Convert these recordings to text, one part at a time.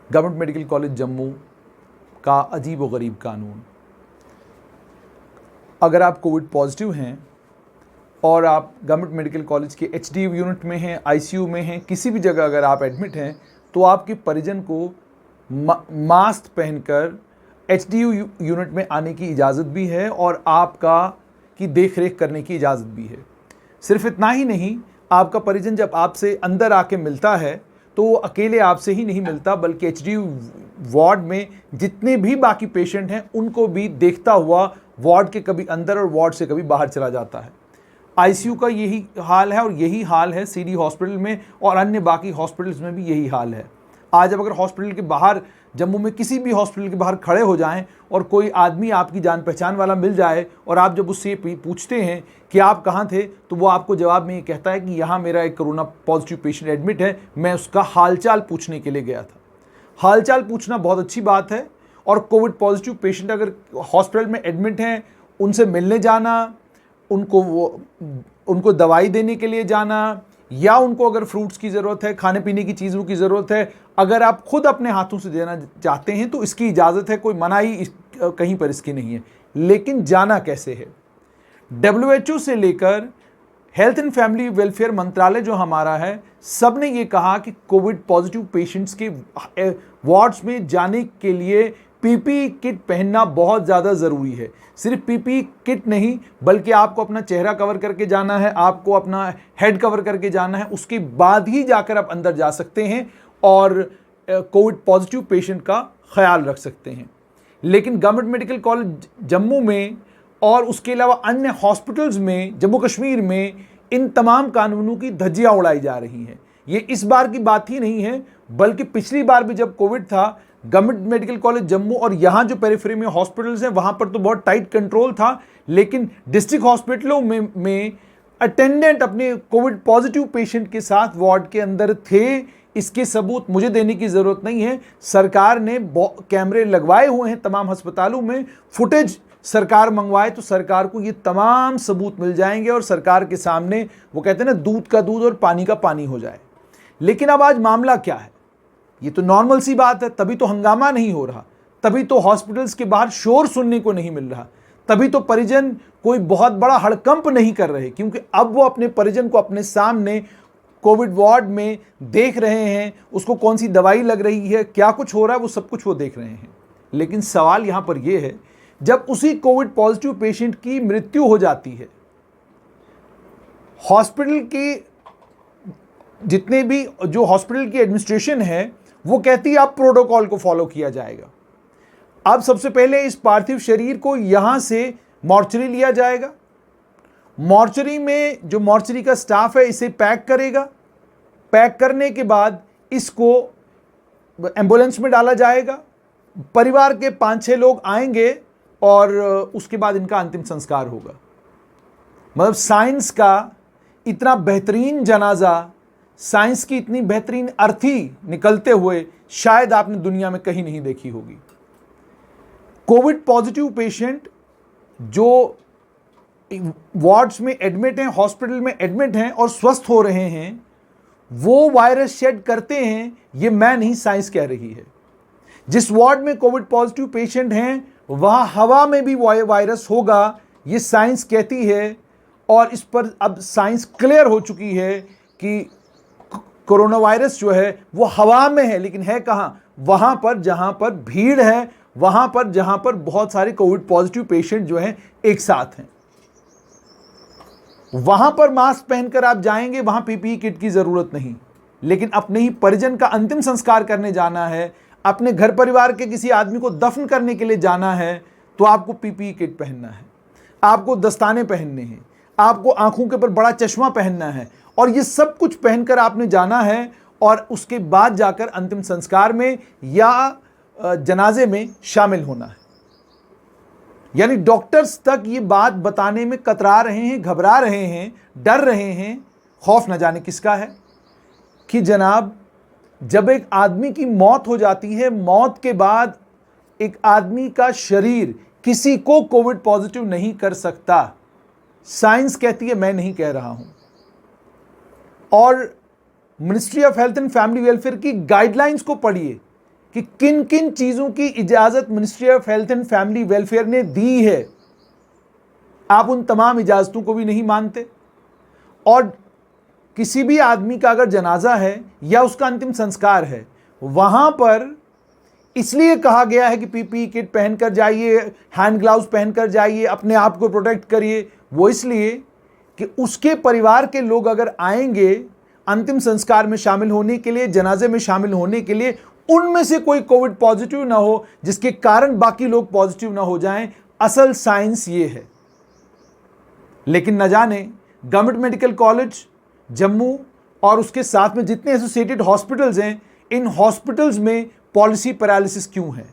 Government medical college Jammu का अजीब व गरीब कानून। अगर आप कोविड पॉजिटिव हैं और आप गवर्नमेंट मेडिकल कॉलेज के एचडीयू यूनिट में हैं, आईसीयू में हैं, किसी भी जगह अगर आप एडमिट हैं, तो आपके परिजन को मास्क पहनकर एचडीयू यूनिट में आने की इजाज़त भी है और आपका की देख रेख करने की इजाज़त भी है। सिर्फ इतना ही नहीं, आपका परिजन जब आपसे अंदर आके मिलता है तो वो अकेले आपसे ही नहीं मिलता, बल्कि एचडीयू वार्ड में जितने भी बाकी पेशेंट हैं उनको भी देखता हुआ वार्ड के कभी अंदर और वार्ड से कभी बाहर चला जाता है। आईसीयू का यही हाल है और यही हाल है सीडी हॉस्पिटल में और अन्य बाकी हॉस्पिटल्स में भी यही हाल है। आज अब अगर हॉस्पिटल के बाहर, जम्मू में किसी भी हॉस्पिटल के बाहर खड़े हो जाएं और कोई आदमी आपकी जान पहचान वाला मिल जाए और आप जब उससे पूछते हैं कि आप कहाँ थे, तो वो आपको जवाब में ये कहता है कि यहाँ मेरा एक कोरोना पॉजिटिव पेशेंट एडमिट है, मैं उसका हालचाल पूछने के लिए गया था। हालचाल पूछना बहुत अच्छी बात है और कोविड पॉजिटिव पेशेंट अगर हॉस्पिटल में एडमिट हैं, उनसे मिलने जाना, उनको दवाई देने के लिए जाना, या उनको अगर फ्रूट्स की ज़रूरत है, खाने पीने की चीज़ों की ज़रूरत है, अगर आप खुद अपने हाथों से देना चाहते हैं तो इसकी इजाज़त है, कोई मनाही कहीं पर इसकी नहीं है। लेकिन जाना कैसे है? WHO से लेकर हेल्थ एंड फैमिली वेलफेयर मंत्रालय जो हमारा है, सब ने ये कहा कि कोविड पॉजिटिव पेशेंट्स के वार्ड्स में जाने के लिए पीपीई किट पहनना बहुत ज़्यादा ज़रूरी है। सिर्फ पीपीई किट नहीं, बल्कि आपको अपना चेहरा कवर करके जाना है, आपको अपना हेड कवर करके जाना है, उसके बाद ही जाकर आप अंदर जा सकते हैं और कोविड पॉजिटिव पेशेंट का ख्याल रख सकते हैं। लेकिन गवर्नमेंट मेडिकल कॉलेज जम्मू में और उसके अलावा अन्य हॉस्पिटल्स में, जम्मू कश्मीर में, इन तमाम कानूनों की धज्जियाँ उड़ाई जा रही हैं। ये इस बार की बात ही नहीं है, बल्कि पिछली बार भी जब कोविड था, गवर्नमेंट मेडिकल कॉलेज जम्मू और यहाँ जो पेरिफेरी में हॉस्पिटल्स हैं वहाँ पर तो बहुत टाइट कंट्रोल था, लेकिन डिस्ट्रिक्ट हॉस्पिटलों में अटेंडेंट अपने कोविड पॉजिटिव पेशेंट के साथ वार्ड के अंदर थे। इसके सबूत मुझे देने की ज़रूरत नहीं है, सरकार ने कैमरे लगवाए हुए हैं तमाम अस्पतालों में, फुटेज सरकार मंगवाए तो सरकार को ये तमाम सबूत मिल जाएंगे और सरकार के सामने वो कहते हैं ना, दूध का दूध और पानी का पानी हो जाए। लेकिन अब आज मामला क्या है? ये तो नॉर्मल सी बात है, तभी तो हंगामा नहीं हो रहा, तभी तो हॉस्पिटल्स के बाहर शोर सुनने को नहीं मिल रहा, तभी तो परिजन कोई बहुत बड़ा हड़कंप नहीं कर रहे, क्योंकि अब वो अपने परिजन को अपने सामने कोविड वार्ड में देख रहे हैं, उसको कौन सी दवाई लग रही है, क्या कुछ हो रहा है, वो सब कुछ वो देख रहे हैं। लेकिन सवाल यहाँ पर यह है, जब उसी कोविड पॉजिटिव पेशेंट की मृत्यु हो जाती है, हॉस्पिटल के जितने भी जो हॉस्पिटल की एडमिनिस्ट्रेशन है वो कहती है अब प्रोटोकॉल को फॉलो किया जाएगा। अब सबसे पहले इस पार्थिव शरीर को यहां से मॉर्चरी लिया जाएगा, मॉर्चरी में जो मॉर्चरी का स्टाफ है इसे पैक करेगा, पैक करने के बाद इसको एम्बुलेंस में डाला जाएगा, परिवार के 5-6 लोग आएंगे और उसके बाद इनका अंतिम संस्कार होगा। मतलब साइंस का इतना बेहतरीन जनाजा, साइंस की इतनी बेहतरीन अर्थी निकलते हुए शायद आपने दुनिया में कहीं नहीं देखी होगी। कोविड पॉजिटिव पेशेंट जो वार्ड्स में एडमिट हैं, हॉस्पिटल में एडमिट हैं और स्वस्थ हो रहे हैं, वो वायरस शेड करते हैं, ये मैं नहीं, साइंस कह रही है। जिस वार्ड में कोविड पॉजिटिव पेशेंट हैं वहां हवा में भी वायरस होगा, ये साइंस कहती है। और इस पर अब साइंस क्लियर हो चुकी है कि कोरोना वायरस जो है वो हवा में है, लेकिन है कहाँ? वहां पर जहां पर भीड़ है, वहां पर जहां पर बहुत सारे कोविड पॉजिटिव पेशेंट जो हैं एक साथ हैं, वहां पर मास्क पहनकर आप जाएंगे, वहां पीपीई किट की जरूरत नहीं। लेकिन अपने ही परिजन का अंतिम संस्कार करने जाना है, अपने घर परिवार के किसी आदमी को दफन करने के लिए जाना है, तो आपको पीपीई किट पहनना है, आपको दस्ताने पहनने हैं, आपको आंखों के ऊपर बड़ा चश्मा पहनना है, और ये सब कुछ पहनकर आपने जाना है और उसके बाद जाकर अंतिम संस्कार में या जनाजे में शामिल होना है। यानी डॉक्टर्स तक ये बात बताने में कतरा रहे हैं, घबरा रहे हैं, डर रहे हैं, खौफ न जाने किसका है कि जनाब जब एक आदमी की मौत हो जाती है, मौत के बाद एक आदमी का शरीर किसी को कोविड पॉजिटिव नहीं कर सकता। साइंस कहती है, मैं नहीं कह रहा हूं। और ministry of health and family welfare की गाइडलाइंस को पढ़िए कि किन किन चीजों की इजाजत ministry of health and family welfare ने दी है, आप उन तमाम इजाजतों को भी नहीं मानते। और किसी भी आदमी का अगर जनाजा है या उसका अंतिम संस्कार है, वहां पर इसलिए कहा गया है कि पीपीई किट पहनकर जाइए, हैंड ग्लव्स पहनकर जाइए, अपने आप को प्रोटेक्ट करिए। वो इसलिए कि उसके परिवार के लोग अगर आएंगे अंतिम संस्कार में शामिल होने के लिए, जनाजे में शामिल होने के लिए, उनमें से कोई कोविड पॉजिटिव ना हो, जिसके कारण बाकी लोग पॉजिटिव ना हो जाएं। असल साइंस ये है। लेकिन न जाने गवर्नमेंट मेडिकल कॉलेज जम्मू और उसके साथ में जितने एसोसिएटेड हॉस्पिटल्स हैं, इन हॉस्पिटल्स में पॉलिसी पैरालिसिस क्यों है?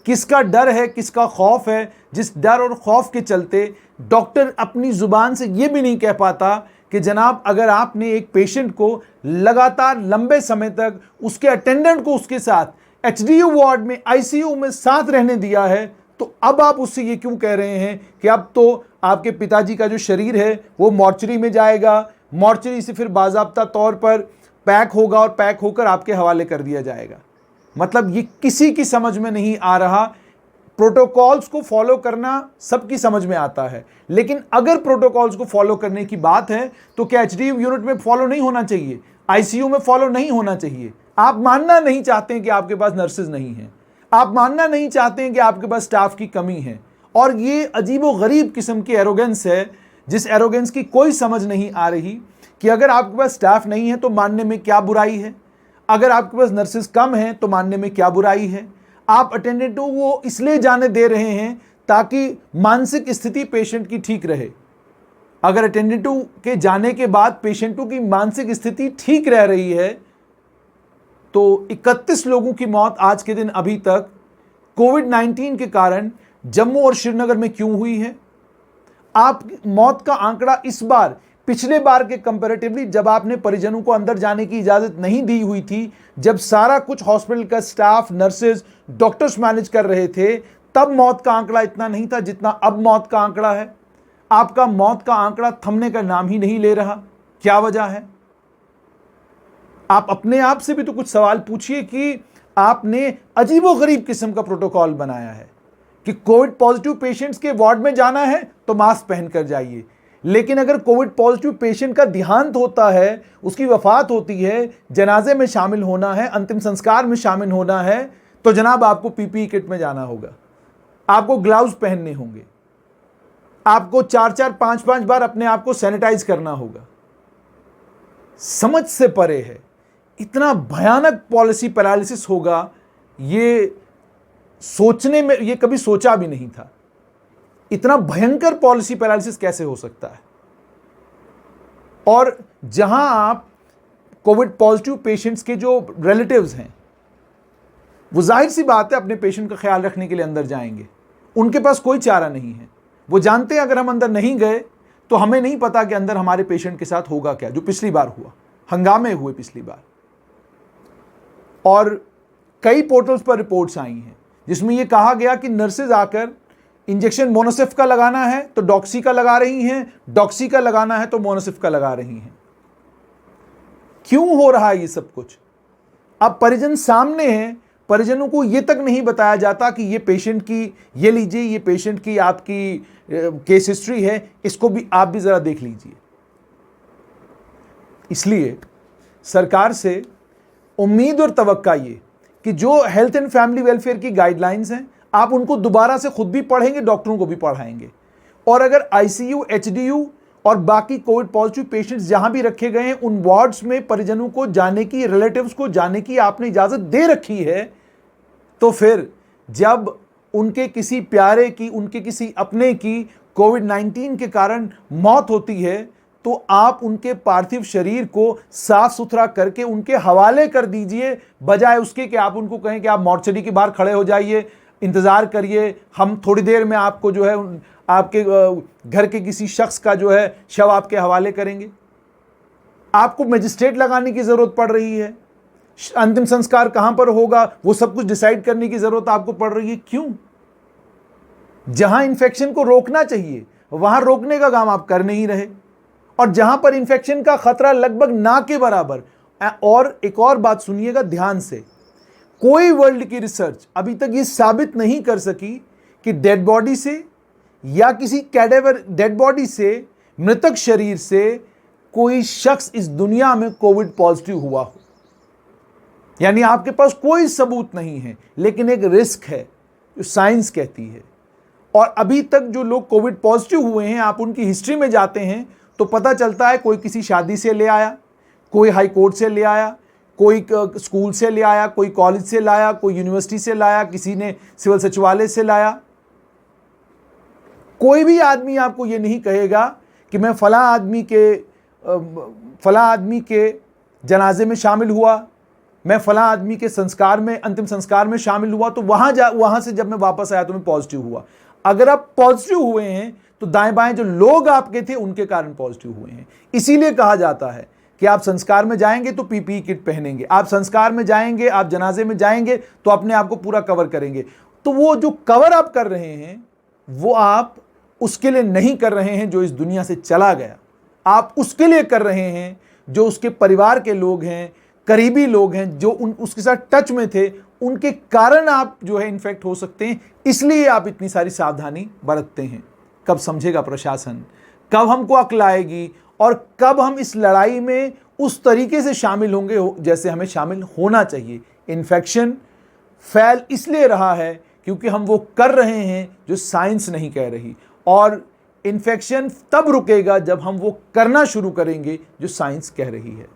किसका डर है, किसका खौफ है, जिस डर और खौफ के चलते डॉक्टर अपनी जुबान से यह भी नहीं कह पाता कि जनाब अगर आपने एक पेशेंट को लगातार लंबे समय तक उसके अटेंडेंट को उसके साथ एचडीयू वार्ड में, आईसीयू में साथ रहने दिया है, तो अब आप उससे ये क्यों कह रहे हैं कि अब तो आपके पिताजी का जो शरीर है वो मॉर्चरी में जाएगा, मॉर्चरी से फिर बाज़ाब्ता तौर पर पैक होगा और पैक होकर आपके हवाले कर दिया जाएगा। मतलब ये किसी की समझ में नहीं आ रहा। प्रोटोकॉल्स को फॉलो करना सबकी समझ में आता है, लेकिन अगर प्रोटोकॉल्स को फॉलो करने की बात है तो क्या एचडीयू यूनिट में फॉलो नहीं होना चाहिए, आईसीयू में फॉलो नहीं होना चाहिए? आप मानना नहीं चाहते हैं कि आपके पास नर्सेज नहीं हैं, आप मानना नहीं चाहते हैं कि आपके पास स्टाफ की कमी है। और ये अजीबो गरीब किस्म की एरोगेंस है, जिस एरोगेंस की कोई समझ नहीं आ रही कि अगर आपके पास स्टाफ नहीं है तो मानने में क्या बुराई है, अगर आपके पास नर्सेज कम हैं तो मानने में क्या बुराई है। आप अटेंडेंटों को इसलिए जाने दे रहे हैं ताकि मानसिक स्थिति पेशेंट की ठीक रहे। अगर अटेंडेंटों के जाने के बाद पेशेंटों की मानसिक स्थिति ठीक रह रही है तो 31 लोगों की मौत आज के दिन अभी तक कोविड-19 के कारण जम्मू और श्रीनगर में क्यों हुई है? आप मौत का आंकड़ा इस बार पिछले बार के कंपैरेटिवली, जब आपने परिजनों को अंदर जाने की इजाजत नहीं दी हुई थी, जब सारा कुछ हॉस्पिटल का स्टाफ, नर्सेज, डॉक्टर्स मैनेज कर रहे थे, तब मौत का आंकड़ा इतना नहीं था जितना अब मौत का आंकड़ा है। आपका मौत का आंकड़ा थमने का नाम ही नहीं ले रहा। क्या वजह है? आप अपने आप से भी तो कुछ सवाल पूछिए कि आपने अजीबोगरीब किस्म का प्रोटोकॉल बनाया है कि कोविड पॉजिटिव पेशेंट्स के वार्ड में जाना है तो मास्क पहनकर जाइए, लेकिन अगर कोविड पॉजिटिव पेशेंट का देहांत होता है, उसकी वफात होती है, जनाजे में शामिल होना है, अंतिम संस्कार में शामिल होना है, तो जनाब आपको पीपीई किट में जाना होगा, आपको ग्लव्स पहनने होंगे, आपको 4-4, 5-5 बार अपने आप को सैनिटाइज करना होगा। समझ से परे है। इतना भयानक पॉलिसी पैरालिसिस होगा, ये सोचने में, ये कभी सोचा भी नहीं था। इतना भयंकर पॉलिसी पैरालिसिस कैसे हो सकता है? और जहां आप कोविड पॉजिटिव पेशेंट्स के जो रिलेटिव्स हैं, वो जाहिर सी बात है अपने पेशेंट का ख्याल रखने के लिए अंदर जाएंगे, उनके पास कोई चारा नहीं है। वो जानते हैं अगर हम अंदर नहीं गए तो हमें नहीं पता कि अंदर हमारे पेशेंट के साथ होगा क्या, जो पिछली बार हुआ, हंगामे हुए पिछली बार। और कई पोर्टल्स पर रिपोर्ट्स आई हैं जिसमें यह कहा गया कि नर्सेज आकर इंजेक्शन मोनोसिफ का लगाना है तो डॉक्सी का लगा रही हैं, डॉक्सी का लगाना है तो मोनोसिफ का लगा रही हैं। क्यों हो रहा है ये सब कुछ? अब परिजन सामने हैं, परिजनों को ये तक नहीं बताया जाता कि ये पेशेंट की, ये लीजिए, ये पेशेंट की आपकी केस हिस्ट्री है, इसको भी आप भी जरा देख लीजिए। इसलिए सरकार से उम्मीद और तवक्का ये कि जो हेल्थ एंड फैमिली वेलफेयर की गाइडलाइंस हैं, आप उनको दोबारा से खुद भी पढ़ेंगे, डॉक्टरों को भी पढ़ाएंगे। और अगर आईसीयू, एचडीयू और बाकी कोविड पॉजिटिव पेशेंट्स जहां भी रखे गए हैं, उन वार्ड्स में परिजनों को जाने की, रिलेटिव्स को जाने की आपने इजाजत दे रखी है, तो फिर जब उनके किसी प्यारे की, उनके किसी अपने की कोविड-19 के कारण मौत होती है, तो आप उनके पार्थिव शरीर को साफ सुथरा करके उनके हवाले कर दीजिए, बजाय उसके कि आप उनको कहें कि आप मॉर्चरी के बाहर खड़े हो जाइए, इंतजार करिए, हम थोड़ी देर में आपको जो है आपके घर के किसी शख्स का जो है शव आपके हवाले करेंगे। आपको मजिस्ट्रेट लगाने की जरूरत पड़ रही है, अंतिम संस्कार कहां पर होगा वो सब कुछ डिसाइड करने की जरूरत आपको पड़ रही है। क्यों? जहां इंफेक्शन को रोकना चाहिए वहां रोकने का काम आप कर नहीं रहे, और जहां पर इंफेक्शन का खतरा लगभग ना के बराबर। और एक और बात सुनिएगा ध्यान से, कोई वर्ल्ड की रिसर्च अभी तक ये साबित नहीं कर सकी कि डेड बॉडी से या किसी कैडेवर डेड बॉडी से, मृतक शरीर से कोई शख्स इस दुनिया में कोविड पॉजिटिव हुआ हो। यानी आपके पास कोई सबूत नहीं है, लेकिन एक रिस्क है जो साइंस कहती है। और अभी तक जो लोग कोविड पॉजिटिव हुए हैं, आप उनकी हिस्ट्री में जाते हैं तो पता चलता है कोई किसी शादी से ले आया, कोई हाई कोर्ट से ले आया, कोई स्कूल से ले आया, कोई कॉलेज से लाया, कोई यूनिवर्सिटी से लाया, किसी ने सिविल सचिवालय से लाया। कोई भी आदमी आपको ये नहीं कहेगा कि मैं फला आदमी के जनाजे में शामिल हुआ, मैं फला आदमी के संस्कार में, अंतिम संस्कार में शामिल हुआ, तो वहां से जब मैं वापस आया तो मैं पॉजिटिव हुआ। अगर आप पॉजिटिव हुए हैं तो दाएं बाएं जो लोग आपके थे उनके कारण पॉजिटिव हुए हैं। इसीलिए कहा जाता है कि आप संस्कार में जाएंगे तो पीपीई किट पहनेंगे, आप संस्कार में जाएंगे, आप जनाजे में जाएंगे तो अपने आप को पूरा कवर करेंगे। तो वो जो कवर आप कर रहे हैं वो आप उसके लिए नहीं कर रहे हैं जो इस दुनिया से चला गया, आप उसके लिए कर रहे हैं जो उसके परिवार के लोग हैं, करीबी लोग हैं, जो उसके साथ टच में थे, उनके कारण आप जो है इन्फेक्ट हो सकते हैं। इसलिए आप इतनी सारी सावधानी बरतते हैं। कब समझेगा प्रशासन, कब हमको अक्ल आएगी और कब हम इस लड़ाई में उस तरीके से शामिल होंगे जैसे हमें शामिल होना चाहिए। इन्फेक्शन फैल इसलिए रहा है क्योंकि हम वो कर रहे हैं जो साइंस नहीं कह रही, और इन्फेक्शन तब रुकेगा जब हम वो करना शुरू करेंगे जो साइंस कह रही है।